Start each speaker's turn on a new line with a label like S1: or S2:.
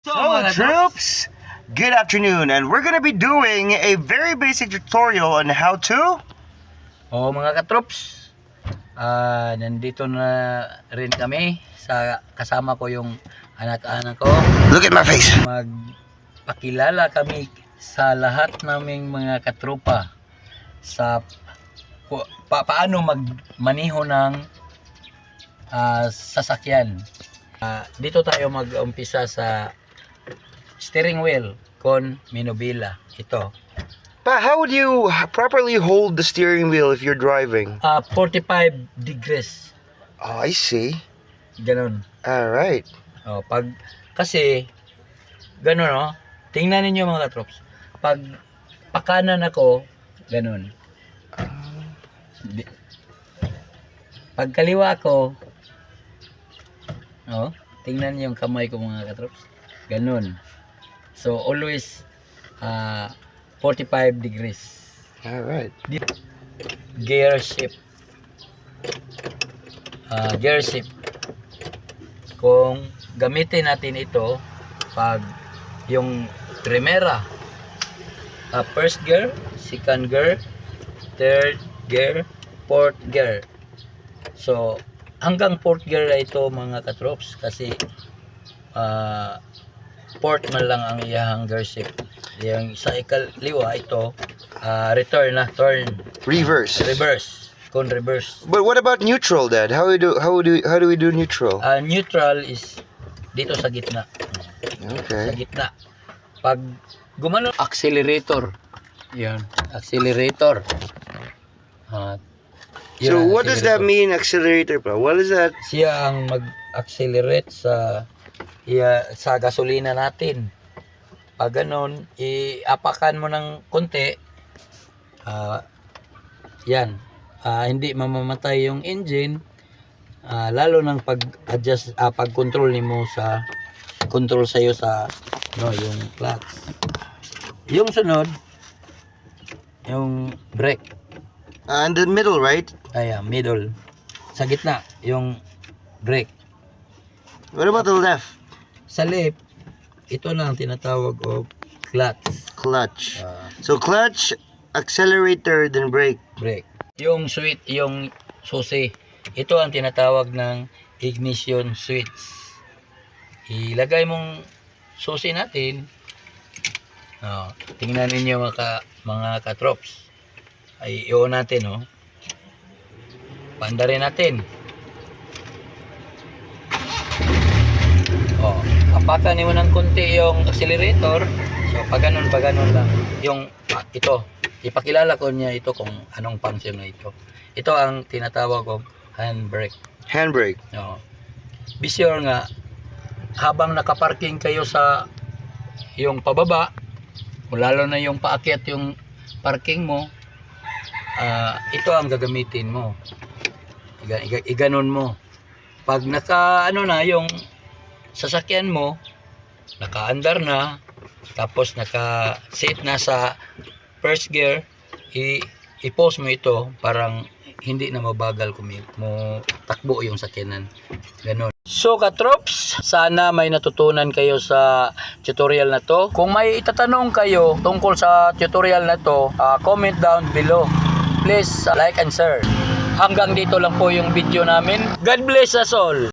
S1: So troops, good afternoon, and we're gonna be doing a very basic tutorial on how to.
S2: Mga katrops, nandito na rin kami sa kasama ko yung anak-anak ko.
S1: Look at my face.
S2: Magpakilala kami sa lahat naming mga katropa sa paano magmaneho ng sasakyan. Dito tayo mag-umpisa sa steering wheel con Minobila. Ito.
S1: But how would you properly hold the steering wheel if you're driving?
S2: 45 degrees.
S1: Oh, I see.
S2: Ganon.
S1: All right.
S2: Kasi ganon, no? Tingnan ninyo mga katrops. Pag pakanan ako, ganon. Pag kaliwa ko, tingnan niyo yung kamay ko mga katrops. Ganon. So always 45 degrees.
S1: All right.
S2: Gear shift. Gear shift. Kung gamitin natin ito pag yung primera, first gear, second gear, third gear, fourth gear. So hanggang fourth gear na ito mga katrops kasi fourth man lang ang iyahang gear shift. Yung sa ikaliwa ito return na turn.
S1: Reverse.
S2: Reverse. Con reverse.
S1: But what about neutral, Dad? How do we do neutral?
S2: Neutral is dito sa gitna. Sa
S1: Okay.
S2: gitna. Pag gumano accelerator. Yan, accelerator.
S1: So what does that mean, accelerator, pa? What is that?
S2: Siya ang mag-accelerate sa gasolina natin. Pag ganon, iapakan mo ng konti, yan, hindi mamamatay yung engine, lalo nang pag-adjust, pag-control nimo sa control sa'yo sa yung clutch. Yung sunod, yung brake.
S1: In the middle, right?
S2: Middle. Sa gitna, yung brake.
S1: What about the left?
S2: Sa left, ito na ang tinatawag o clutch.
S1: Clutch. So clutch, accelerator, then brake.
S2: Brake. Yung switch, yung susi, ito ang tinatawag ng ignition switch. Ilagay mong susi natin. Tingnan ninyo mga katrops. Ay i-on natin, Paandarin natin. Apakan mo ng konti yung accelerator. So pag ganun lang. Yung ito, ipakilala ko niya ito kung anong function na ito. Ito ang tinatawag kong handbrake.
S1: Handbrake.
S2: Be sure nga habang nakaparking kayo sa yung pababa, lalo na yung paakyat yung parking mo, ito ang gagamitin mo. Iganon mo. Pag naka na yung sasakyan mo, naka-andar na, tapos naka-set na sa first gear, i-pause mo ito, parang hindi na mabagal mo takbo yung sakyanan. Ganon. So katrops, sana may natutunan kayo sa tutorial na to. Kung may itatanong kayo tungkol sa tutorial na to, comment down below. Please like and share. Hanggang dito lang po yung video namin. God bless us all.